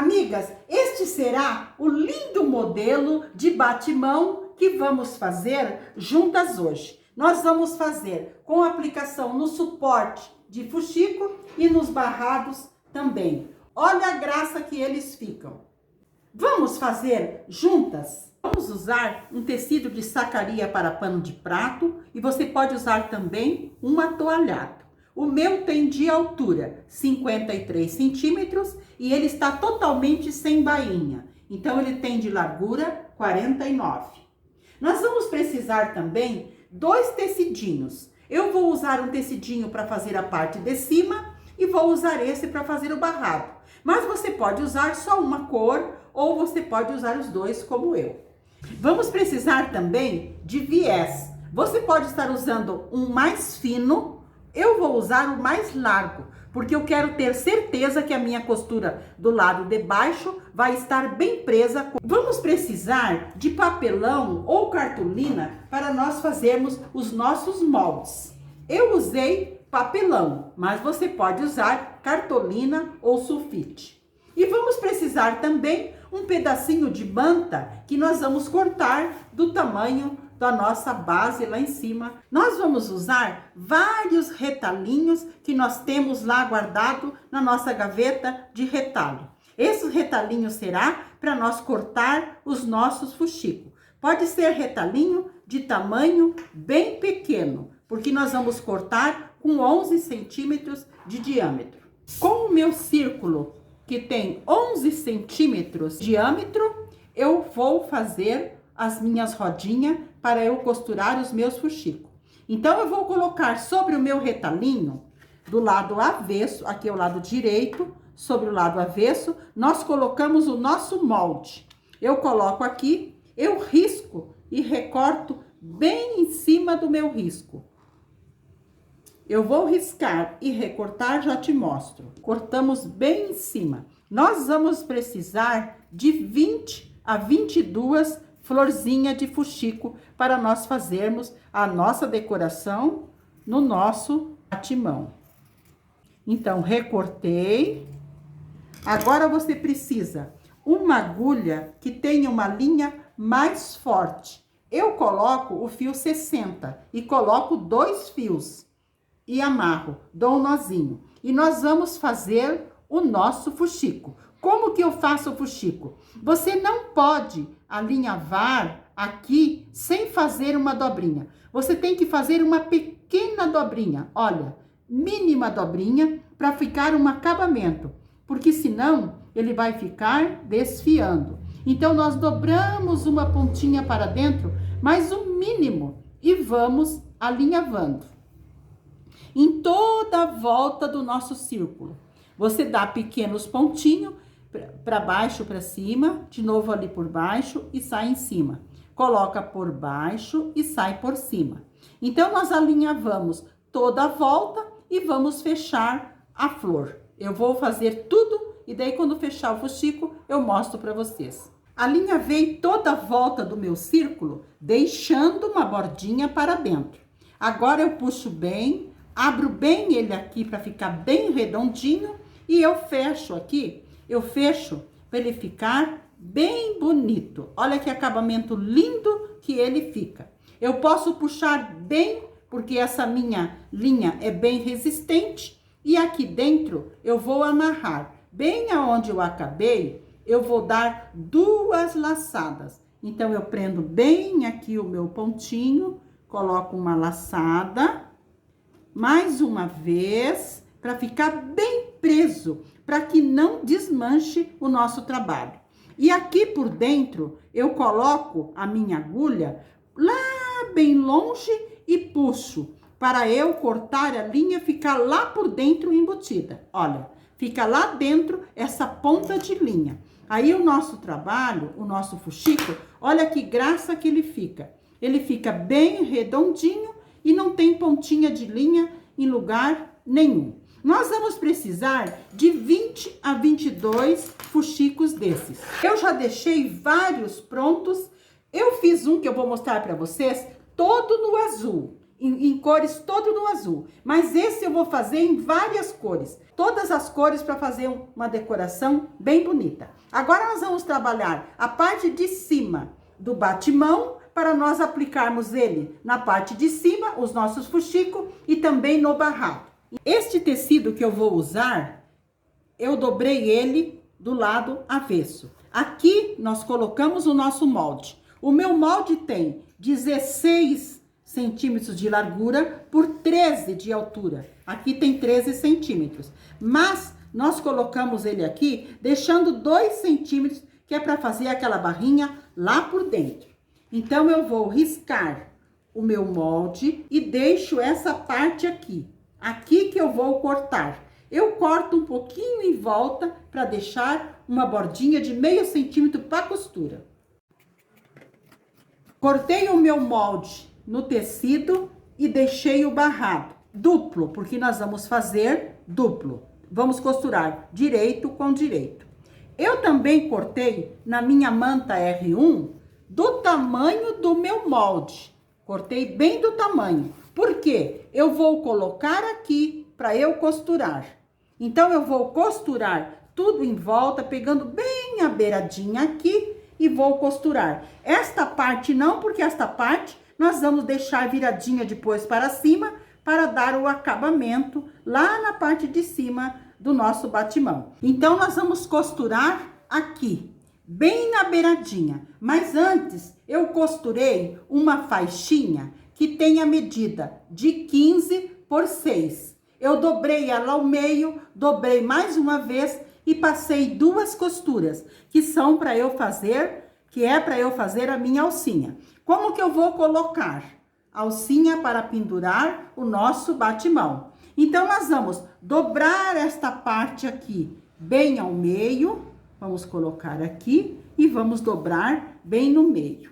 Amigas, este será o lindo modelo de batimão que vamos fazer juntas hoje. Nós vamos fazer com aplicação no suporte de fuxico e nos barrados também. Olha a graça que eles ficam. Vamos fazer juntas? Vamos usar um tecido de sacaria para pano de prato e você pode usar também um atoalhado. O meu tem de altura 53 centímetros e ele está totalmente sem bainha. Então, ele tem de largura 49. Nós vamos precisar também 2 tecidinhos. Eu vou usar um tecidinho para fazer a parte de cima e vou usar esse para fazer o barrado. Mas você pode usar só uma cor ou você pode usar os dois como eu. Vamos precisar também de viés. Você pode estar usando um mais fino. Eu vou usar o mais largo, porque eu quero ter certeza que a minha costura do lado de baixo vai estar bem presa. Vamos precisar de papelão ou cartolina para nós fazermos os nossos moldes. Eu usei papelão, mas você pode usar cartolina ou sulfite. E vamos precisar também um pedacinho de manta que nós vamos cortar do tamanho da nossa base lá em cima. Nós vamos usar vários retalhinhos que nós temos lá guardado na nossa gaveta de retalho. Esse retalhinho será para nós cortar os nossos fuxicos. Pode ser retalhinho de tamanho bem pequeno, porque nós vamos cortar com 11 centímetros de diâmetro. Com o meu círculo, que tem 11 centímetros de diâmetro, eu vou fazer as minhas rodinhas para eu costurar os meus fuxicos. Então, eu vou colocar sobre o meu retalhinho, do lado avesso, aqui é o lado direito, sobre o lado avesso, nós colocamos o nosso molde. Eu coloco aqui, eu risco e recorto bem em cima do meu risco. Eu vou riscar e recortar, já te mostro. Cortamos bem em cima. Nós vamos precisar de 20 a 22 florzinhas de fuxico para nós fazermos a nossa decoração no nosso batimão. Então, recortei. Agora, você precisa uma agulha que tenha uma linha mais forte. Eu coloco o fio 60 e coloco 2 fios e amarro, dou um nozinho. E nós vamos fazer o nosso fuxico. Como que eu faço o fuxico? Você não pode alinhavar aqui sem fazer uma dobrinha. Você tem que fazer uma pequena dobrinha, olha, mínima dobrinha, para ficar um acabamento, porque senão ele vai ficar desfiando. Então, nós dobramos uma pontinha para dentro, mas o mínimo, e vamos alinhavando. Em toda a volta do nosso círculo, você dá pequenos pontinhos, para baixo, para cima, de novo ali por baixo e sai em cima. Coloca por baixo e sai por cima. Então, nós alinhavamos toda a volta e vamos fechar a flor. Eu vou fazer tudo e daí quando fechar o fuxico, eu mostro para vocês. Alinhavei toda a volta do meu círculo, deixando uma bordinha para dentro. Agora, eu puxo bem, abro bem ele aqui para ficar bem redondinho e eu fecho aqui. Eu fecho para ele ficar bem bonito. Olha que acabamento lindo que ele fica. Eu posso puxar bem, porque essa minha linha é bem resistente. E aqui dentro eu vou amarrar. Bem aonde eu acabei, eu vou dar 2 laçadas. Então, eu prendo bem aqui o meu pontinho, coloco uma laçada. Mais uma vez, para ficar bem preso, para que não desmanche o nosso trabalho. E aqui por dentro, eu coloco a minha agulha lá bem longe e puxo, para eu cortar a linha, ficar lá por dentro embutida. Olha, fica lá dentro essa ponta de linha. Aí o nosso trabalho, o nosso fuxico, olha que graça que ele fica. Ele fica bem redondinho e não tem pontinha de linha em lugar nenhum. Nós vamos precisar de 20 a 22 fuxicos desses. Eu já deixei vários prontos. Eu fiz um que eu vou mostrar para vocês todo no azul. em cores todo no azul. Mas esse eu vou fazer em várias cores. Todas as cores para fazer uma decoração bem bonita. Agora nós vamos trabalhar a parte de cima do batimão para nós aplicarmos ele na parte de cima, os nossos fuxicos e também no barrado. Este tecido que eu vou usar, eu dobrei ele do lado avesso. Aqui nós colocamos o nosso molde. O meu molde tem 16 centímetros de largura por 13 de altura. Aqui tem 13 centímetros. Mas nós colocamos ele aqui, deixando 2 centímetros, que é para fazer aquela barrinha lá por dentro. Então, eu vou riscar o meu molde e deixo essa parte aqui. Aqui que eu vou cortar. Eu corto um pouquinho em volta para deixar uma bordinha de meio centímetro para costura. Cortei o meu molde no tecido e deixei o barrado duplo, porque nós vamos fazer duplo. Vamos costurar direito com direito. Eu também cortei na minha manta R1 do tamanho do meu molde. Cortei bem do tamanho. Por quê? Eu vou colocar aqui para eu costurar. Então, eu vou costurar tudo em volta, pegando bem a beiradinha aqui e vou costurar. Esta parte não, porque esta parte nós vamos deixar viradinha depois para cima para dar o acabamento lá na parte de cima do nosso batimão. Então, nós vamos costurar aqui, bem na beiradinha. Mas antes, eu costurei uma faixinha que tem a medida de 15 por 6. Eu dobrei ela ao meio, dobrei mais uma vez e passei 2 costuras, que são para eu fazer, a minha alcinha. Como que eu vou colocar a alcinha para pendurar o nosso batimão? Então, nós vamos dobrar esta parte aqui bem ao meio, vamos colocar aqui e vamos dobrar bem no meio.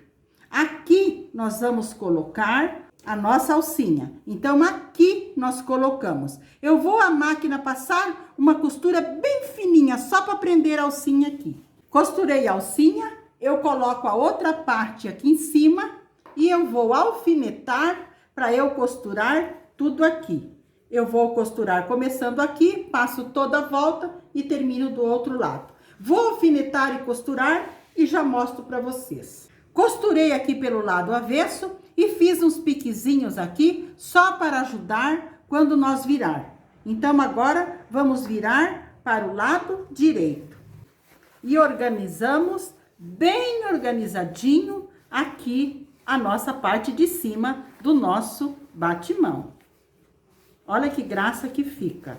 Aqui, nós vamos colocar a nossa alcinha. Então, aqui nós colocamos. Eu vou a máquina passar uma costura bem fininha, só para prender a alcinha aqui. Costurei a alcinha, eu coloco a outra parte aqui em cima e eu vou alfinetar para eu costurar tudo aqui. Eu vou costurar começando aqui, passo toda a volta e termino do outro lado. Vou alfinetar e costurar e já mostro para vocês. Costurei aqui pelo lado avesso e fiz uns piquezinhos aqui, só para ajudar quando nós virar. Então, agora, vamos virar para o lado direito. E organizamos, bem organizadinho, aqui a nossa parte de cima do nosso batimão. Olha que graça que fica.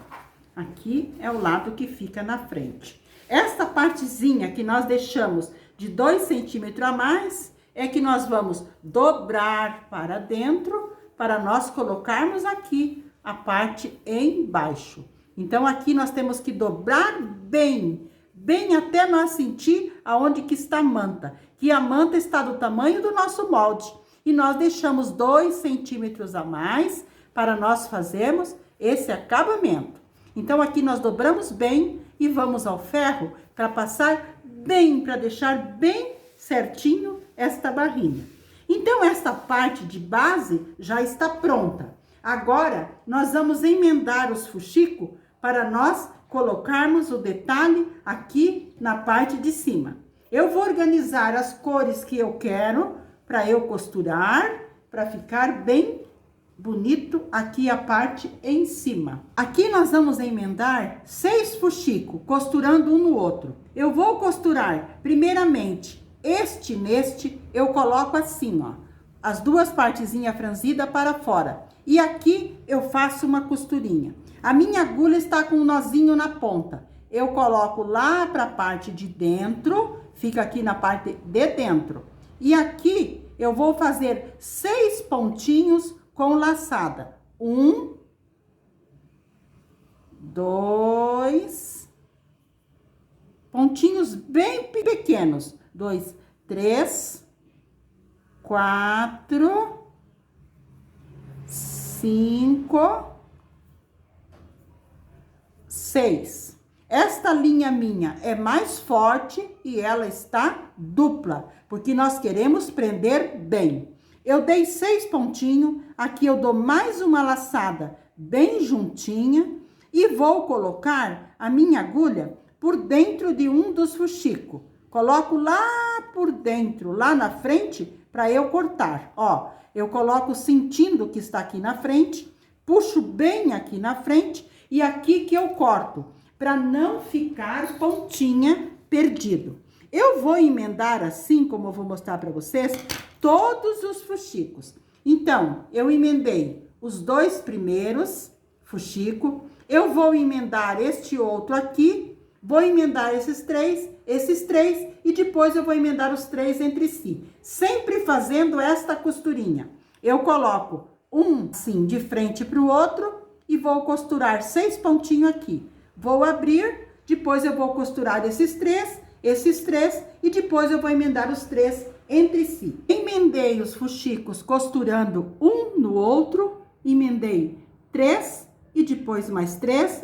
Aqui é o lado que fica na frente. Esta partezinha que nós deixamos de 2 centímetros a mais, é que nós vamos dobrar para dentro, para nós colocarmos aqui a parte embaixo. Então, aqui nós temos que dobrar bem, bem até nós sentir aonde que está a manta. Que a manta está do tamanho do nosso molde. E nós deixamos 2 centímetros a mais para nós fazermos esse acabamento. Então, aqui nós dobramos bem e vamos ao ferro para passar bem, para deixar bem certinho esta barrinha. Então, esta parte de base já está pronta. Agora, nós vamos emendar os fuxicos para nós colocarmos o detalhe aqui na parte de cima. Eu vou organizar as cores que eu quero para eu costurar, para ficar bem bonito aqui a parte em cima. Aqui nós vamos emendar 6 fuxicos, costurando um no outro. Eu vou costurar, primeiramente, neste, eu coloco assim, ó, as 2 partezinhas franzidas para fora. E aqui eu faço uma costurinha. A minha agulha está com um nozinho na ponta. Eu coloco lá para a parte de dentro, fica aqui na parte de dentro. E aqui eu vou fazer 6 pontinhos com laçada. 1, 2, pontinhos bem pequenos. 2, 3, 4, 5, 6. Esta linha minha é mais forte e ela está dupla, porque nós queremos prender bem. Eu dei 6 pontinhos, aqui eu dou mais uma laçada bem juntinha e vou colocar a minha agulha por dentro de um dos fuxicos. Coloco lá por dentro, lá na frente, para eu cortar. Ó, eu coloco sentindo que está aqui na frente, puxo bem aqui na frente e aqui que eu corto, para não ficar pontinha perdido. Eu vou emendar assim, como eu vou mostrar para vocês, todos os fuxicos. Então, eu emendei os 2 primeiros fuxicos, eu vou emendar este outro aqui, vou emendar esses três, e depois eu vou emendar os 3 entre si. Sempre fazendo esta costurinha. Eu coloco um assim de frente para o outro e vou costurar 6 pontinhos aqui. Vou abrir, depois eu vou costurar esses 3 e depois eu vou emendar os 3 entre si. Emendei os fuxicos costurando um no outro, emendei 3 e depois mais 3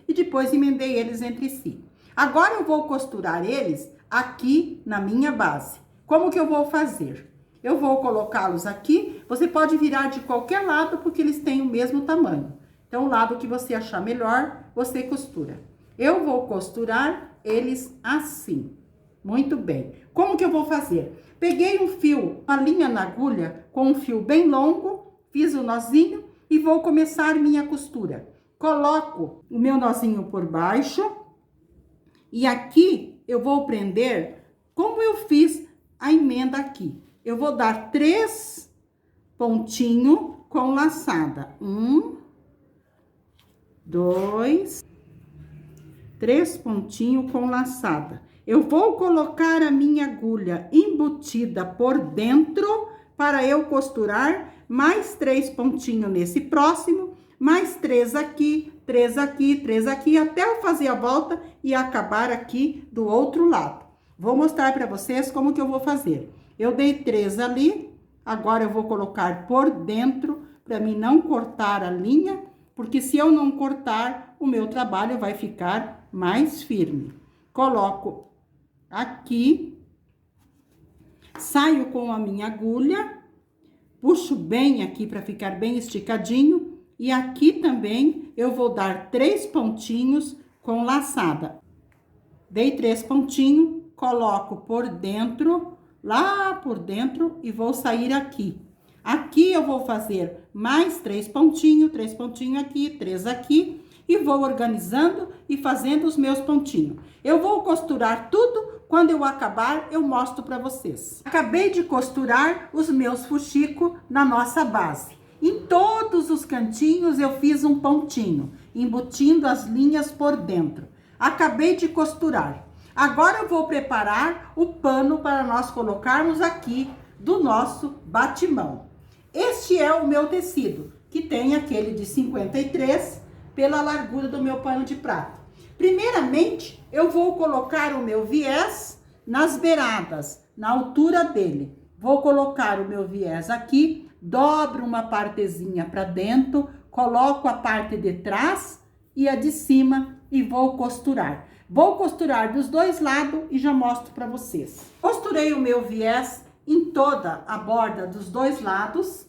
e depois emendei eles entre si. Agora eu vou costurar eles aqui na minha base. Como que eu vou fazer? Eu vou colocá-los aqui, você pode virar de qualquer lado porque eles têm o mesmo tamanho. Então, o lado que você achar melhor, você costura. Eu vou costurar eles assim. Muito bem. Como que eu vou fazer? Peguei um fio, uma linha na agulha com um fio bem longo, fiz o nozinho e vou começar minha costura. Coloco o meu nozinho por baixo e aqui eu vou prender como eu fiz a emenda aqui. Eu vou dar 3 pontinhos com laçada. 1, 2, 3 pontinhos com laçada. Eu vou colocar a minha agulha embutida por dentro para eu costurar mais 3 pontinhos nesse próximo, mais 3 aqui, 3 aqui, 3 aqui, até eu fazer a volta e acabar aqui do outro lado. Vou mostrar para vocês como que eu vou fazer. Eu dei 3 ali, agora eu vou colocar por dentro para mim não cortar a linha, porque se eu não cortar, o meu trabalho vai ficar mais firme. Coloco aqui, saio com a minha agulha, puxo bem aqui para ficar bem esticadinho, e aqui também eu vou dar 3 pontinhos com laçada. Dei 3 pontinhos, coloco por dentro, lá por dentro, e vou sair aqui. Aqui eu vou fazer mais 3 pontinhos aqui, 3 aqui, e vou organizando e fazendo os meus pontinhos. Eu vou costurar tudo, quando eu acabar eu mostro para vocês. Acabei de costurar os meus fuxicos na nossa base. Em todos os cantinhos eu fiz um pontinho, embutindo as linhas por dentro. Acabei de costurar. Agora eu vou preparar o pano para nós colocarmos aqui do nosso batimão. Este é o meu tecido, que tem aquele de 53 pela largura do meu pano de prato. Primeiramente, eu vou colocar o meu viés nas beiradas, na altura dele. Vou colocar o meu viés aqui, dobro uma partezinha para dentro, coloco a parte de trás e a de cima e vou costurar. Vou costurar dos 2 lados e já mostro para vocês. Costurei o meu viés em toda a borda dos 2 lados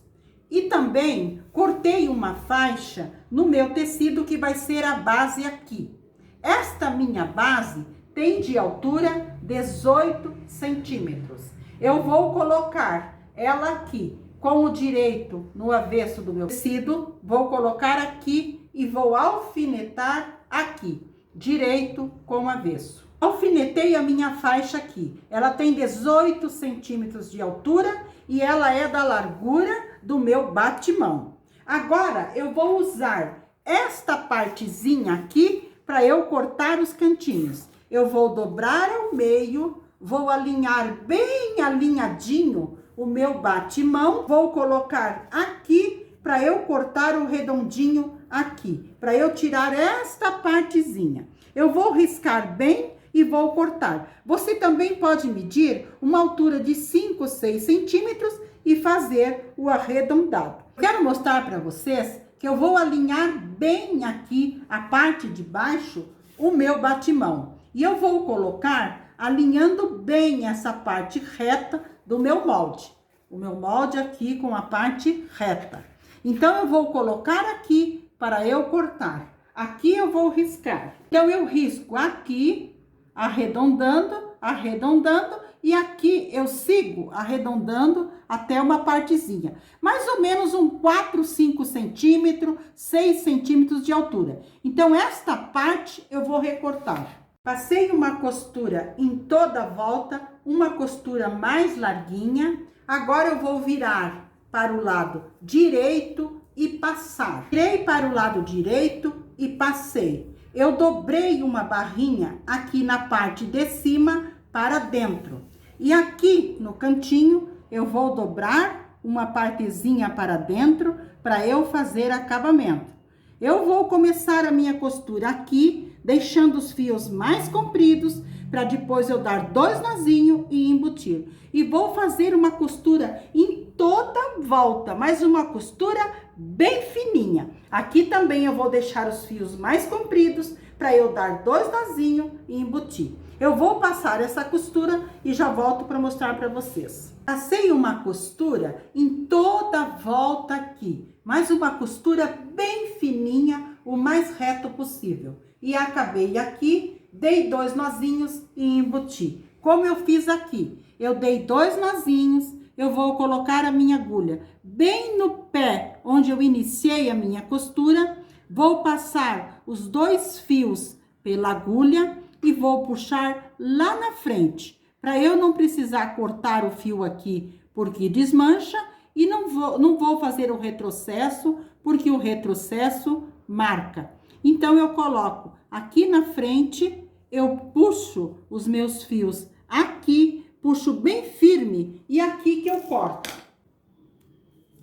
e também cortei uma faixa no meu tecido que vai ser a base aqui. Esta minha base tem de altura 18 centímetros. Eu vou colocar ela aqui com o direito no avesso do meu tecido, vou colocar aqui e vou alfinetar aqui, direito com avesso. Alfinetei a minha faixa aqui. Ela tem 18 centímetros de altura e ela é da largura do meu batimão. Agora, eu vou usar esta partezinha aqui para eu cortar os cantinhos. Eu vou dobrar ao meio, vou alinhar bem alinhadinho o meu batimão, vou colocar aqui para eu cortar o redondinho aqui, para eu tirar esta partezinha. Eu vou riscar bem e vou cortar. Você também pode medir uma altura de 5, 6 centímetros e fazer o arredondado. Quero mostrar para vocês que eu vou alinhar bem aqui a parte de baixo o meu batimão. E eu vou colocar alinhando bem essa parte reta do meu molde. o meu molde aqui com a parte reta. Então, eu vou colocar aqui para eu cortar. Aqui eu vou riscar. Então, eu risco aqui, arredondando, arredondando, e aqui eu sigo arredondando até uma partezinha. Mais ou menos um 4, 5 centímetros, 6 centímetros de altura. Então, esta parte eu vou recortar. Passei uma costura em toda a volta, uma costura mais larguinha. Agora eu vou virar para o lado direito e passar. Virei para o lado direito e passei. Eu dobrei uma barrinha aqui na parte de cima para dentro. E aqui no cantinho eu vou dobrar uma partezinha para dentro para eu fazer acabamento. Eu vou começar a minha costura aqui, deixando os fios mais compridos, para depois eu dar 2 nozinhos e embutir. E vou fazer uma costura em toda a volta, mas uma costura bem fininha. Aqui também eu vou deixar os fios mais compridos, para eu dar 2 nozinhos e embutir. Eu vou passar essa costura e já volto para mostrar para vocês. Passei uma costura em toda a volta aqui, mas uma costura bem fininha, o mais reto possível. E acabei aqui, dei 2 nozinhos e embuti. Como eu fiz aqui, eu dei 2 nozinhos, eu vou colocar a minha agulha bem no pé onde eu iniciei a minha costura, vou passar os 2 fios pela agulha e vou puxar lá na frente, para eu não precisar cortar o fio aqui, porque desmancha, e não vou fazer o retrocesso, porque o retrocesso marca. Então, eu coloco aqui na frente, eu puxo os meus fios aqui, puxo bem firme, e aqui que eu corto.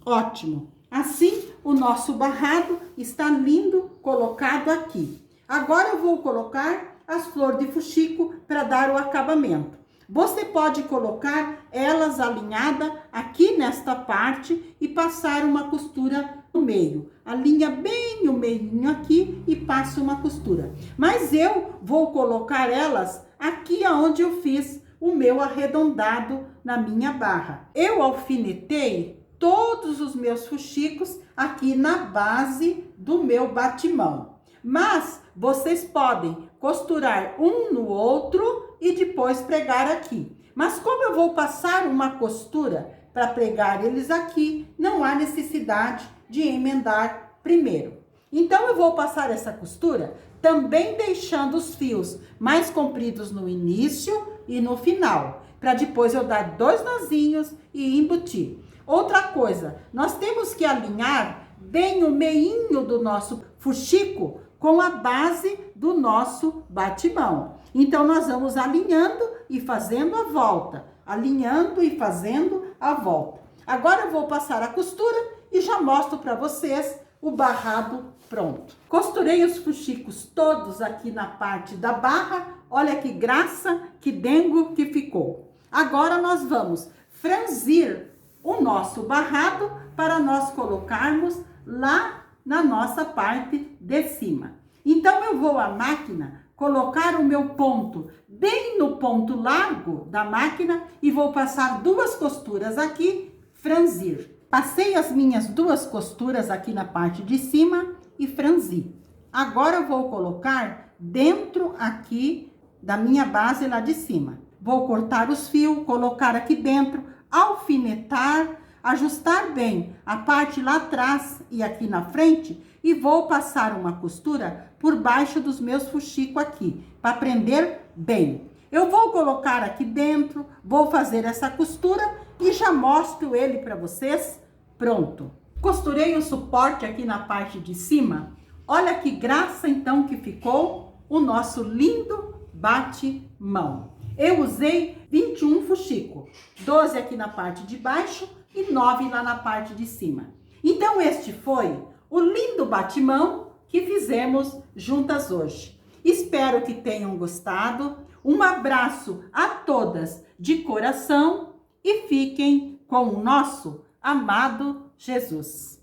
Ótimo! Assim, o nosso barrado está lindo, colocado aqui. Agora, eu vou colocar as flores de fuxico para dar o acabamento. Você pode colocar elas alinhadas aqui nesta parte e passar uma costura no meio. Alinha bem o meinho aqui e passa uma costura. Mas eu vou colocar elas aqui aonde eu fiz o meu arredondado na minha barra. Eu alfinetei todos os meus fuxicos aqui na base do meu batimão. Mas vocês podem costurar um no outro e depois pregar aqui. Mas como eu vou passar uma costura para pregar eles aqui, não há necessidade de emendar primeiro. Então, eu vou passar essa costura também deixando os fios mais compridos no início e no final, para depois eu dar 2 nozinhos e embutir. Outra coisa, nós temos que alinhar bem o meinho do nosso fuxico com a base do nosso batimão. Então, nós vamos alinhando e fazendo a volta. Alinhando e fazendo a volta. Agora, eu vou passar a costura e já mostro para vocês o barrado pronto. Costurei os fuxicos todos aqui na parte da barra. Olha que graça, que dengo que ficou. Agora, nós vamos franzir o nosso barrado para nós colocarmos lá na nossa parte de cima. Então, eu vou à máquina colocar o meu ponto bem no ponto largo da máquina e vou passar 2 costuras aqui, franzir. Passei as minhas 2 costuras aqui na parte de cima e franzi. Agora, eu vou colocar dentro aqui da minha base lá de cima. Vou cortar os fios, colocar aqui dentro, alfinetar, ajustar bem a parte lá atrás e aqui na frente e vou passar uma costura por baixo dos meus fuxicos aqui, para prender bem. Eu vou colocar aqui dentro, vou fazer essa costura e já mostro ele para vocês pronto. Costurei o suporte aqui na parte de cima. Olha que graça então que ficou o nosso lindo bate-mão. Eu usei 21 fuxico, 12 aqui na parte de baixo e 9 lá na parte de cima. Então, este foi o lindo batimão que fizemos juntas hoje. Espero que tenham gostado. Um abraço a todas de coração e fiquem com o nosso amado Jesus.